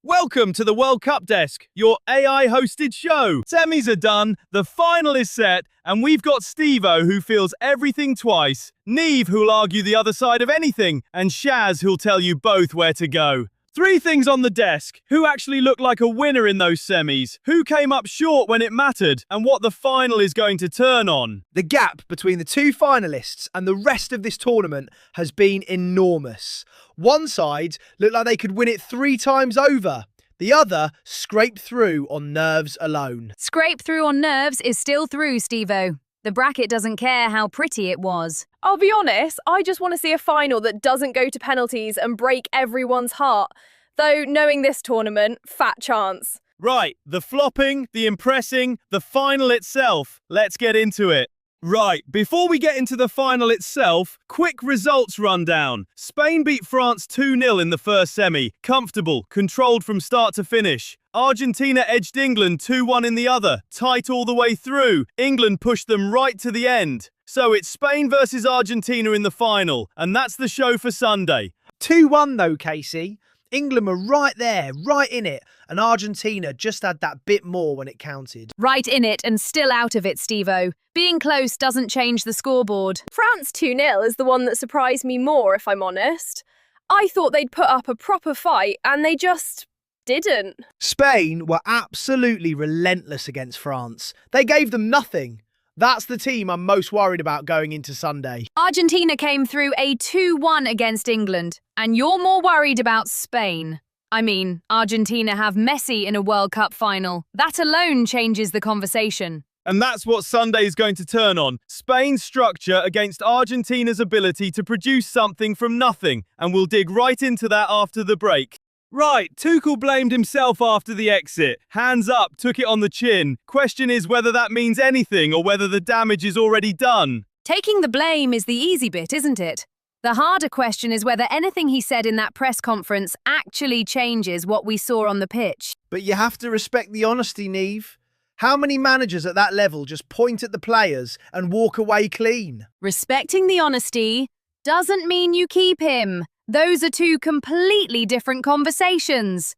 Welcome to the World Cup Desk, your AI-hosted show. Semis are done, the final is set, and we've got Steve-O who feels everything twice, Neve who'll argue the other side of anything, and Shaz who'll tell you both where to go. Three things on the desk: who actually looked like a winner in those semis, who came up short when it mattered, and what the final is going to turn on. The gap between the two finalists and the rest of this tournament has been enormous. One side looked like they could win it 3 times over. The other scraped through on nerves alone. Scrape through on nerves is still through, Steve-O. The bracket doesn't care how pretty it was. I'll be honest, I just want to see a final that doesn't go to penalties and break everyone's heart. Though, knowing this tournament, fat chance. Right, the flopping, the impressing, the final itself. Let's get into it. Right, before we get into the final itself, quick results rundown. Spain beat France 2-0 in the first semi. Comfortable, controlled from start to finish. Argentina edged England 2-1 in the other, tight all the way through. England pushed them right to the end. So it's Spain versus Argentina in the final, and that's the show for Sunday. 2-1 though, Casey. England were right there, right in it, and Argentina just had that bit more when it counted. Right in it and still out of it, Steve-O. Being close doesn't change the scoreboard. France 2-0 is the one that surprised me more, if I'm honest. I thought they'd put up a proper fight, and they just didn't. Spain were absolutely relentless against France. They gave them nothing. That's the team I'm most worried about going into Sunday. Argentina came through a 2-1 against England, and you're more worried about Spain. I mean, Argentina have Messi in a World Cup final. That alone changes the conversation. And that's what Sunday is going to turn on. Spain's structure against Argentina's ability to produce something from nothing, and we'll dig right into that after the break. Right, Tuchel blamed himself after the exit. Hands up, took it on the chin. Question is whether that means anything or whether the damage is already done. Taking the blame is the easy bit, isn't it? The harder question is whether anything he said in that press conference actually changes what we saw on the pitch. But you have to respect the honesty, Neve. How many managers at that level just point at the players and walk away clean? Respecting the honesty doesn't mean you keep him. Those are two completely different conversations.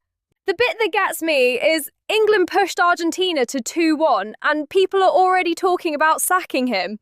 The bit that gets me is England pushed Argentina to 2-1 and people are already talking about sacking him.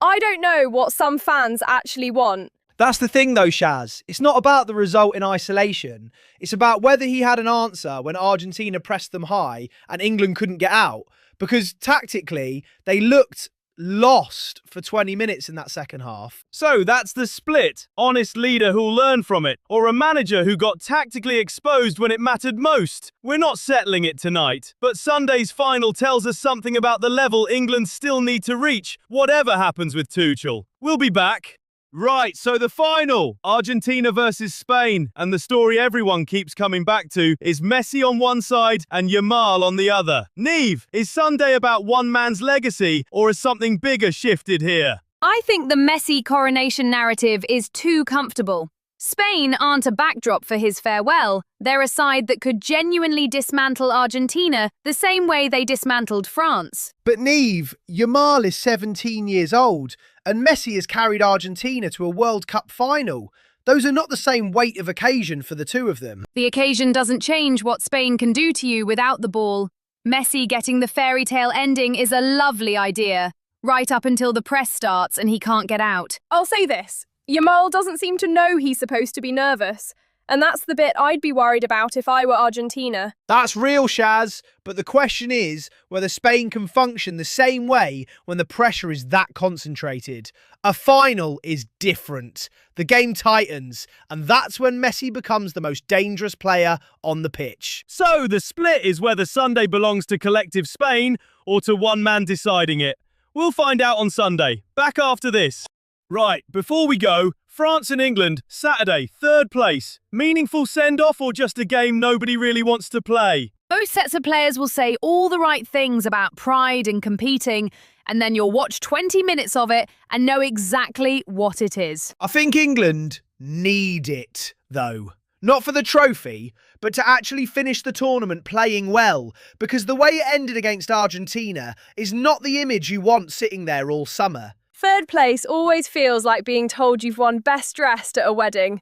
I don't know what some fans actually want. That's the thing though, Shaz. It's not about the result in isolation. It's about whether he had an answer when Argentina pressed them high and England couldn't get out. Because tactically, they looked lost for 20 minutes in that second half. So that's the split. Honest leader who'll learn from it, or a manager who got tactically exposed when it mattered most. We're not settling it tonight, but Sunday's final tells us something about the level England still need to reach, whatever happens with Tuchel. We'll be back. Right, so the final, Argentina versus Spain, and the story everyone keeps coming back to is Messi on one side and Yamal on the other. Neve, is Sunday about one man's legacy, or has something bigger shifted here? I think the Messi coronation narrative is too comfortable. Spain aren't a backdrop for his farewell. They're a side that could genuinely dismantle Argentina the same way they dismantled France. But Neve, Yamal is 17 years old, and Messi has carried Argentina to a World Cup final. Those are not the same weight of occasion for the two of them. The occasion doesn't change what Spain can do to you without the ball. Messi getting the fairy tale ending is a lovely idea, right up until the press starts and he can't get out. I'll say this. Yamal doesn't seem to know he's supposed to be nervous, and that's the bit I'd be worried about if I were Argentina. That's real, Shaz, but the question is whether Spain can function the same way when the pressure is that concentrated. A final is different. The game tightens, and that's when Messi becomes the most dangerous player on the pitch. So the split is whether Sunday belongs to collective Spain or to one man deciding it. We'll find out on Sunday. Back after this. Right, before we go, France and England, Saturday, 3rd place. Meaningful send-off or just a game nobody really wants to play? Both sets of players will say all the right things about pride and competing, and then you'll watch 20 minutes of it and know exactly what it is. I think England need it, though. Not for the trophy, but to actually finish the tournament playing well, because the way it ended against Argentina is not the image you want sitting there all summer. 3rd place always feels like being told you've won best dressed at a wedding.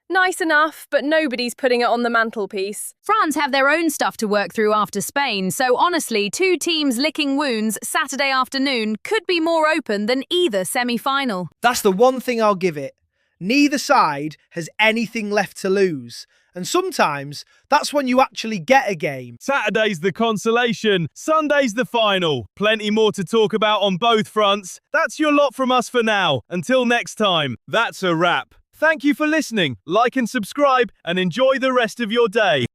Nice enough, but nobody's putting it on the mantelpiece. France have their own stuff to work through after Spain, so honestly, two teams licking wounds Saturday afternoon could be more open than either semi-final. That's the one thing I'll give it. Neither side has anything left to lose. And sometimes that's when you actually get a game. Saturday's the consolation, Sunday's the final. Plenty more to talk about on both fronts. That's your lot from us for now. Until next time, that's a wrap. Thank you for listening. Like and subscribe and enjoy the rest of your day.